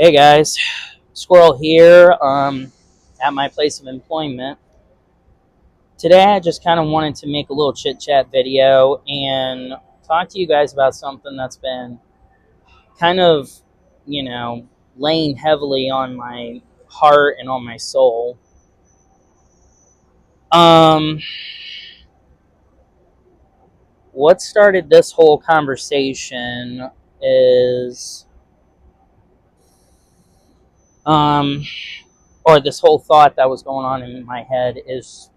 Hey guys, Squirrel here at my place of employment. Today I just kind of wanted to make a little chit chat video and talk to you guys about something that's been kind of, you know, laying heavily on my heart and on my soul. Um, what started this whole conversation is, um, or this whole thought that was going on in my head is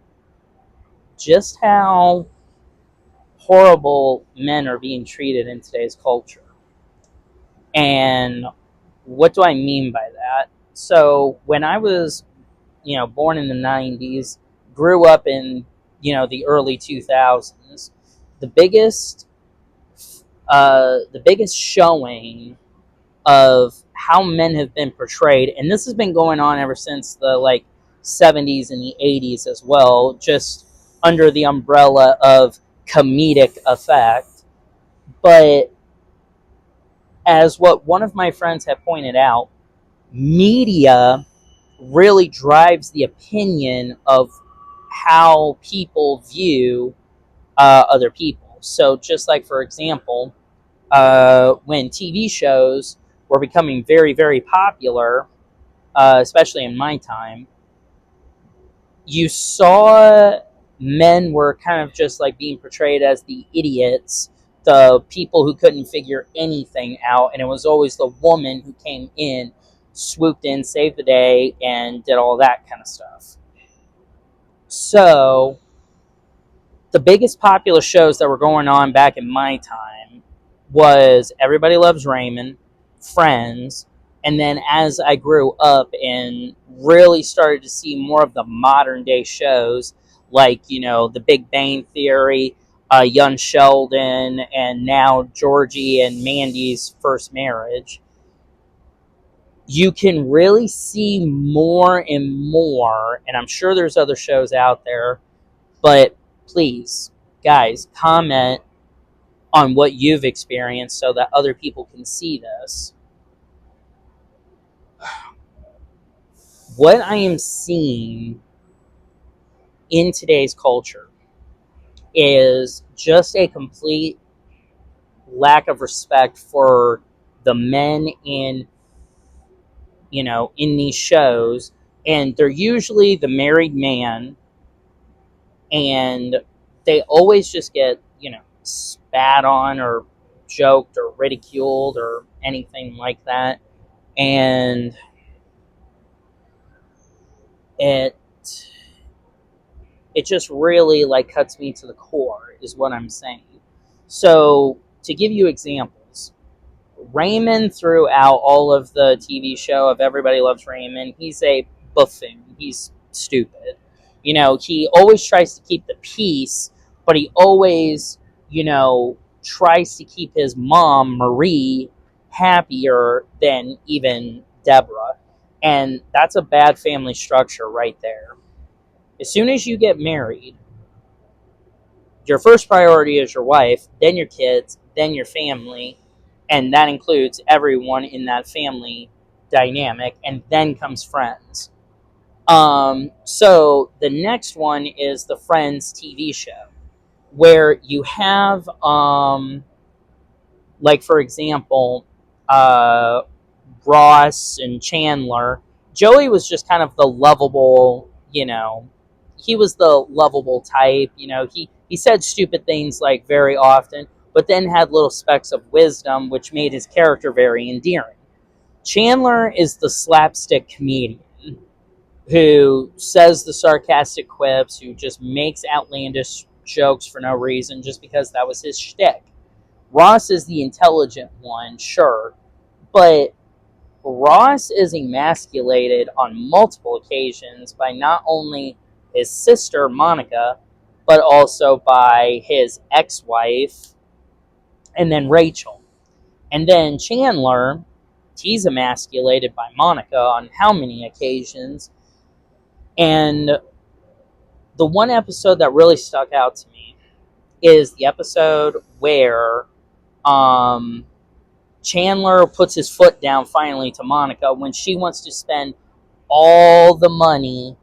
just how horrible men are being treated in today's culture. And what do I mean by that? So when I was, born in the 90s, grew up in, the early 2000s, the biggest the biggest showing of how men have been portrayed, and this has been going on ever since the 70s and the 80s as well, just under the umbrella of comedic effect. But as what one of my friends had pointed out, media really drives the opinion of how people view other people. So, just like, for example, when TV shows were becoming very, very popular, especially in my time, you saw men were kind of just like being portrayed as the idiots, the people who couldn't figure anything out, and it was always the woman who came in, swooped in, saved the day, and did all that kind of stuff. So, the biggest popular shows that were going on back in my time was Everybody Loves Raymond, Friends, and then as I grew up and really started to see more of the modern day shows, like, The Big Bang Theory, Young Sheldon, and now Georgie and Mandy's First Marriage, you can really see more and more, and I'm sure there's other shows out there, but please, guys, comment on what you've experienced so that other people can see this. What I am seeing in today's culture is just a complete lack of respect for the men in these shows, and they're usually the married man, and they always just get, spat on or joked or ridiculed or anything like that. And it it just really cuts me to the core is what I'm saying. So to give you examples, Raymond, throughout all of the TV show of Everybody Loves Raymond, he's a buffoon. He's stupid. He always tries to keep the peace, but he always, tries to keep his mom, Marie, happier than even Deborah. And that's a bad family structure right there. As soon as you get married, your first priority is your wife, then your kids, then your family, and that includes everyone in that family dynamic, and then comes friends. So the next one is the Friends TV show, where you have, for example, uh, Ross and Chandler. Joey was just kind of the lovable, he was the lovable type. He said stupid things very often, but then had little specks of wisdom, which made his character very endearing. Chandler is the slapstick comedian who says the sarcastic quips, who just makes outlandish jokes for no reason, just because that was his shtick. Ross is the intelligent one, sure, but Ross is emasculated on multiple occasions by not only his sister, Monica, but also by his ex-wife, and then Rachel. And then Chandler, he's emasculated by Monica on how many occasions? And the one episode that really stuck out to me is the episode where Chandler puts his foot down finally to Monica when she wants to spend all the money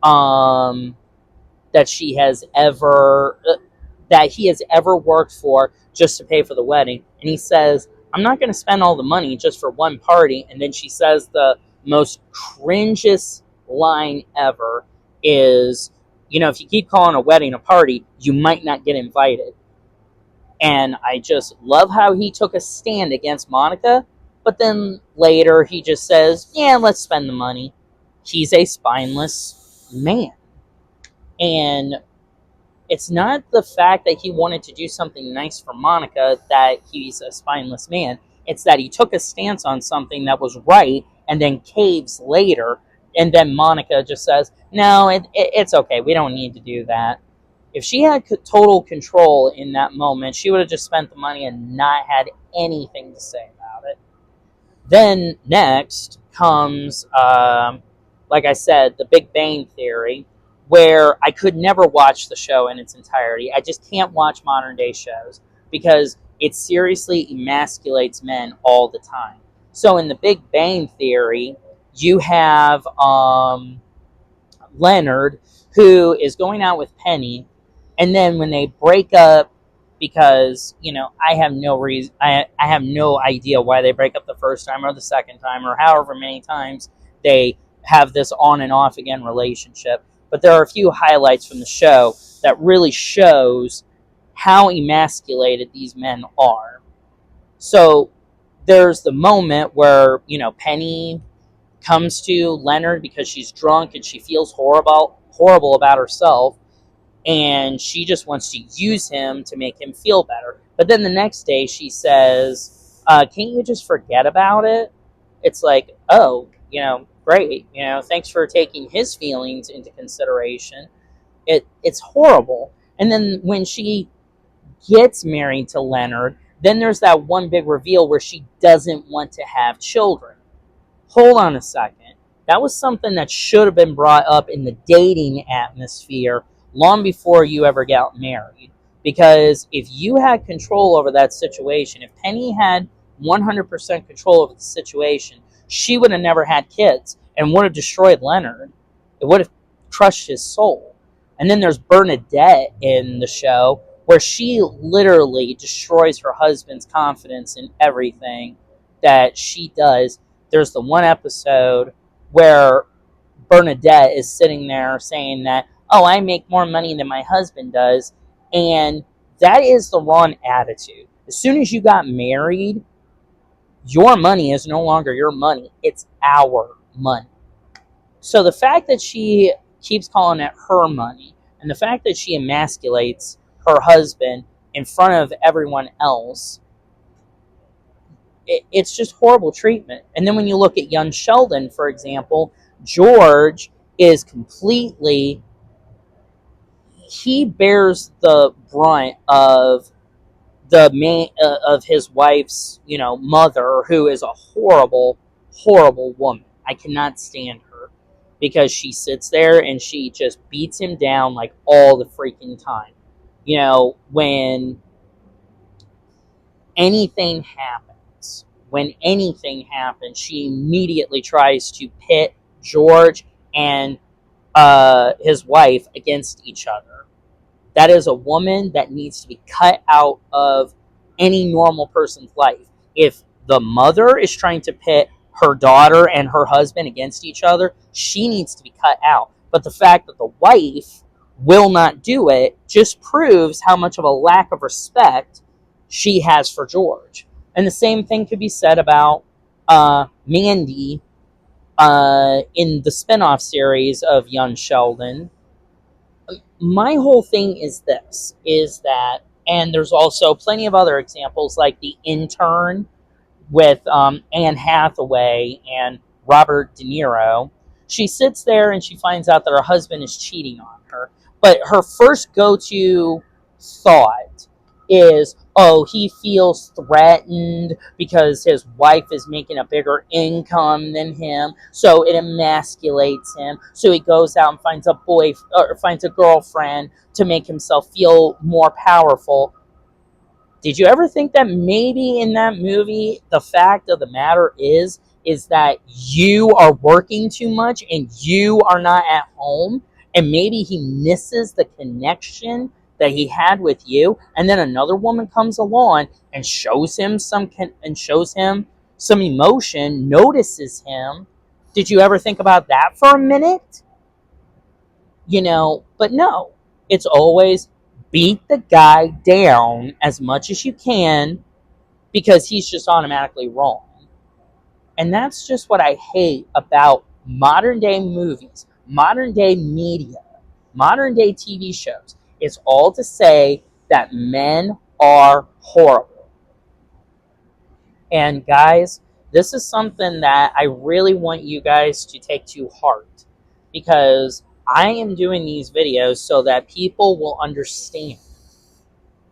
that she has ever that he has ever worked for just to pay for the wedding. And he says, I'm not going to spend all the money just for one party. And then she says the most cringiest line ever is, if you keep calling a wedding a party, you might not get invited. And I just love how he took a stand against Monica, but then later he just says, yeah, let's spend the money. He's a spineless man. And it's not the fact that he wanted to do something nice for Monica that he's a spineless man. It's that he took a stance on something that was right and then caves later. And then Monica just says, no, it's okay. We don't need to do that. If she had total control in that moment, she would have just spent the money and not had anything to say about it. Then next comes, like I said, the Big Bang Theory, where I could never watch the show in its entirety. I just can't watch modern day shows because it seriously emasculates men all the time. So in the Big Bang Theory, you have Leonard, who is going out with Penny, and then when they break up, because I have no reason, I have no idea why they break up the first time or the second time or however many times they have this on and off again relationship. But there are a few highlights from the show that really shows how emasculated these men are. So there's the moment where Penny comes to Leonard because she's drunk and she feels horrible about herself, and she just wants to use him to make him feel better. But then the next day she says, can't you just forget about it? It's like, oh, great, thanks for taking his feelings into consideration. It's horrible. And then when she gets married to Leonard, then there's that one big reveal where she doesn't want to have children. Hold on a second. That was something that should have been brought up in the dating atmosphere long before you ever got married. Because if you had control over that situation, if Penny had 100% control over the situation, she would have never had kids and would have destroyed Leonard. It would have crushed his soul. And then there's Bernadette in the show, where she literally destroys her husband's confidence in everything that she does. There's the one episode where Bernadette is sitting there saying that, oh, I make more money than my husband does. And that is the wrong attitude. As soon as you got married, your money is no longer your money. It's our money. So the fact that she keeps calling it her money, and the fact that she emasculates her husband in front of everyone else, it's just horrible treatment. And then when you look at young Sheldon, for example, George is completely, he bears the brunt of the main of his wife's mother, who is a horrible woman. I cannot stand her because she sits there and she just beats him down like all the freaking time. When anything happens, she immediately tries to pit George and his wife against each other. That is a woman that needs to be cut out of any normal person's life. If the mother is trying to pit her daughter and her husband against each other, she needs to be cut out. But the fact that the wife will not do it just proves how much of a lack of respect she has for George. And the same thing could be said about Mandy in the spinoff series of Young Sheldon. My whole thing is that, and there's also plenty of other examples like The Intern with Anne Hathaway and Robert De Niro. She sits there and she finds out that her husband is cheating on her. But her first go-to thought is, oh, he feels threatened because his wife is making a bigger income than him, so it emasculates him. So he goes out and finds a girlfriend to make himself feel more powerful. Did you ever think that maybe in that movie, the fact of the matter is that you are working too much and you are not at home, and maybe he misses the connection that he had with you, and then another woman comes along and shows him some emotion, notices him. Did you ever think about that for a minute? But no, it's always beat the guy down as much as you can because he's just automatically wrong. And that's just what I hate about modern day movies, modern day media, modern day TV shows. It's all to say that men are horrible. And guys, this is something that I really want you guys to take to heart, because I am doing these videos so that people will understand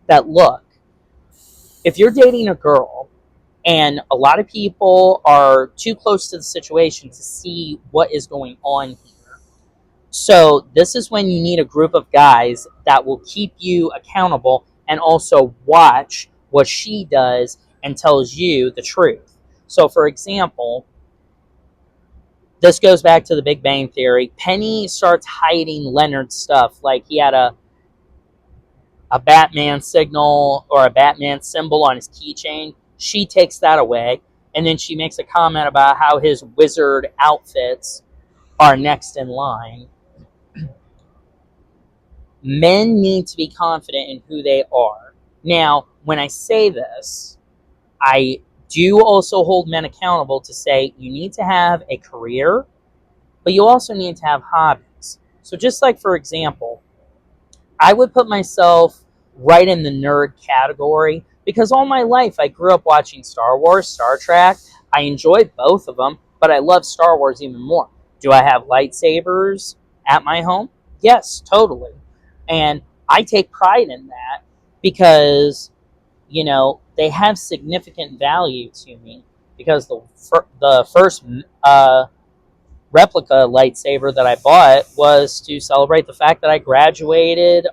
that, look, if you're dating a girl and a lot of people are too close to the situation to see what is going on here. So this is when you need a group of guys that will keep you accountable and also watch what she does and tells you the truth. So for example, this goes back to the Big Bang Theory. Penny starts hiding Leonard's stuff, like he had a Batman signal or a Batman symbol on his keychain. She takes that away, and then she makes a comment about how his wizard outfits are next in line. Men need to be confident in who they are. Now, when I say this, I do also hold men accountable to say you need to have a career, but you also need to have hobbies. So just like, for example, I would put myself right in the nerd category because all my life I grew up watching Star Wars, Star Trek. I enjoyed both of them, but I love Star Wars even more. Do I have lightsabers at my home? Yes, totally. And I take pride in that because, they have significant value to me, because the first replica lightsaber that I bought was to celebrate the fact that I graduated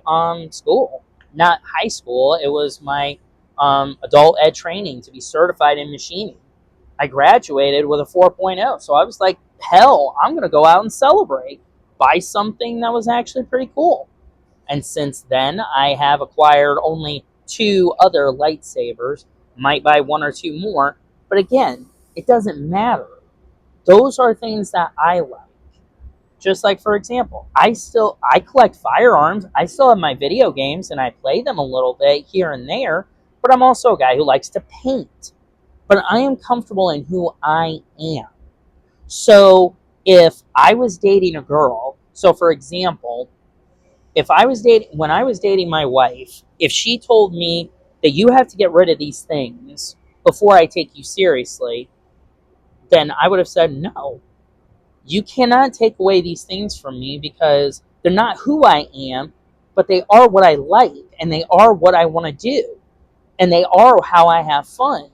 school. Not high school, it was my adult ed training to be certified in machining. I graduated with a 4.0, so I was like, hell, I'm going to go out and celebrate. Buy something that was actually pretty cool. And since then, I have acquired only 2 other lightsabers, might buy 1 or 2 more, but again, it doesn't matter. Those are things that I like. Just like, for example, I collect firearms. I still have my video games and I play them a little bit here and there, but I'm also a guy who likes to paint. But I am comfortable in who I am. So if I was dating a girl, so for example, if I was dating when I was dating my wife, if she told me that you have to get rid of these things before I take you seriously, then I would have said no. You cannot take away these things from me because they're not who I am, but they are what I like and they are what I want to do and they are how I have fun.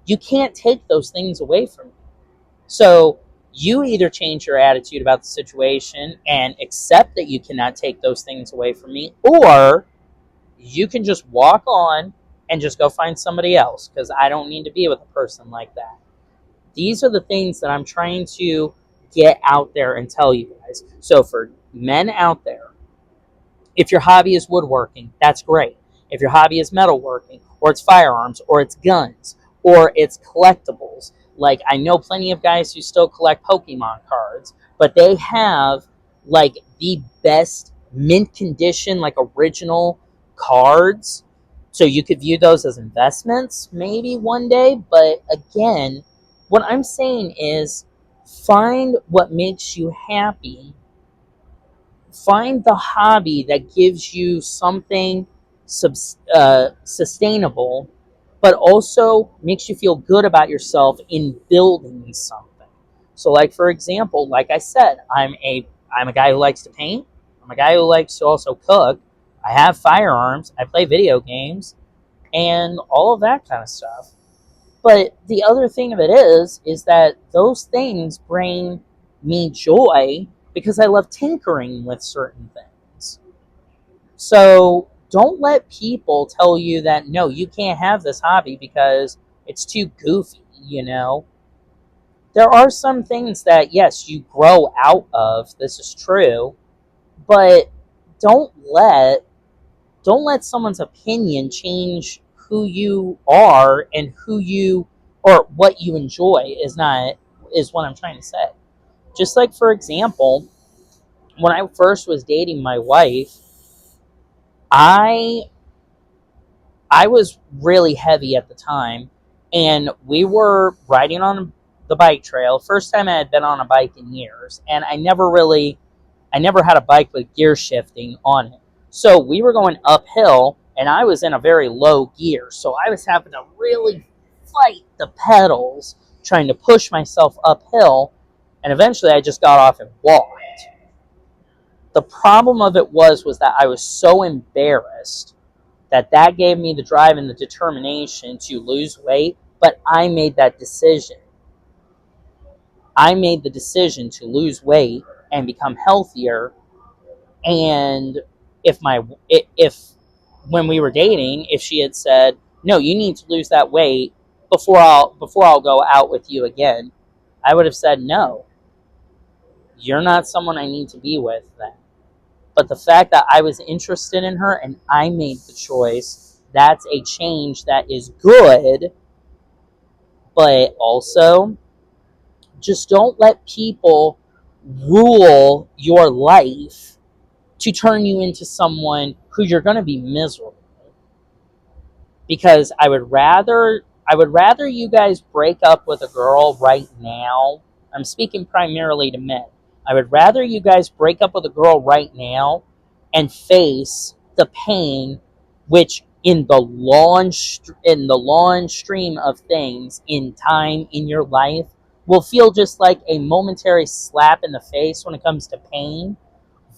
You can't take those things away from me. So you either change your attitude about the situation and accept that you cannot take those things away from me, or you can just walk on and just go find somebody else because I don't need to be with a person like that. These are the things that I'm trying to get out there and tell you guys. So for men out there, if your hobby is woodworking, that's great. If your hobby is metalworking, or it's firearms, or it's guns, or it's collectibles, like I know plenty of guys who still collect Pokemon cards, but they have like the best mint condition, like original cards. So you could view those as investments maybe one day. But again, what I'm saying is find what makes you happy. Find the hobby that gives you something sustainable, but also makes you feel good about yourself in building something. So, like for example, like I said, I'm a guy who likes to paint. I'm a guy who likes to also cook. I have firearms. I play video games, and all of that kind of stuff. But the other thing of it is that those things bring me joy because I love tinkering with certain things. So Don't let people tell you that no, you can't have this hobby because it's too goofy, you know. There are some things that yes, you grow out of. This is true, but don't let don't let someone's opinion change who you are and who you or what you enjoy is what I'm trying to say. Just like for example, when I first was dating my wife, I I was really heavy at the time, and we were riding on the bike trail. First time I had been on a bike in years, and I never had a bike with gear shifting on it. So we were going uphill, and I was in a very low gear, so I was having to really fight the pedals, trying to push myself uphill, and eventually I just got off and walked. The problem of it was that I was so embarrassed that gave me the drive and the determination to lose weight, but I made that decision. I made the decision to lose weight and become healthier. And if when we were dating, if she had said, "No, you need to lose that weight before I'll go out with you again," I would have said, "No, you're not someone I need to be with then." But the fact that I was interested in her and I made the choice, that's a change that is good. But also, just don't let people rule your life to turn you into someone who you're going to be miserable. Because I would rather you guys break up with a girl right now. I'm speaking primarily to men. I would rather you guys break up with a girl right now and face the pain, which in the long stream of things in time in your life will feel just like a momentary slap in the face when it comes to pain,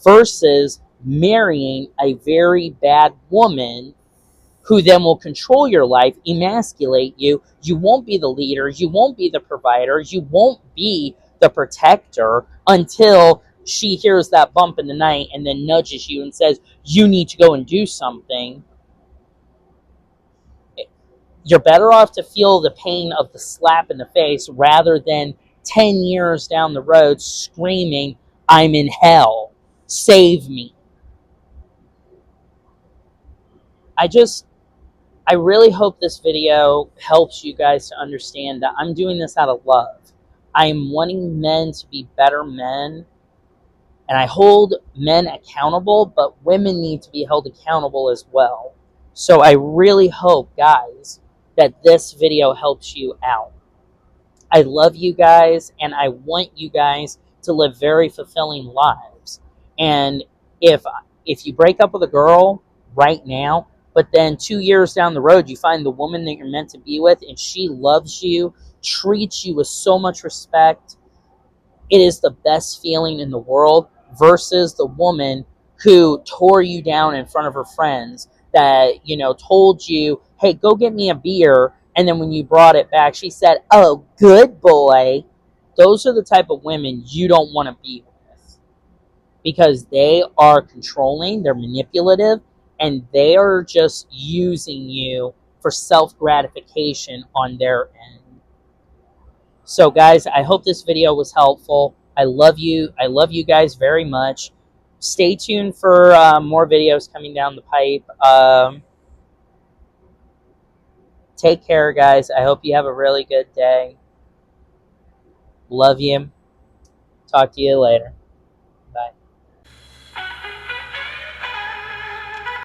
versus marrying a very bad woman who then will control your life, emasculate you. You won't be the leader, you won't be the provider, you won't be the protector until she hears that bump in the night and then nudges you and says, "You need to go and do something." You're better off to feel the pain of the slap in the face rather than 10 years down the road screaming, "I'm in hell. Save me." I just I really hope this video helps you guys to understand that I'm doing this out of love. I am wanting men to be better men, and I hold men accountable, but women need to be held accountable as well. So I really hope, guys, that this video helps you out. I love you guys, and I want you guys to live very fulfilling lives. And if if you break up with a girl right now, but then 2 years down the road you find the woman that you're meant to be with, and she loves you, treats you with so much respect, it is the best feeling in the world, versus the woman who tore you down in front of her friends, that told you, "Hey, go get me a beer," and then when you brought it back she said, "Oh, good boy." Those are the type of women you don't want to be with, because they are controlling, they're manipulative, and they are just using you for self gratification on their end. So, guys, I hope this video was helpful. I love you. I love you guys very much. Stay tuned for more videos coming down the pipe. Take care, guys. I hope you have a really good day. Love you. Talk to you later.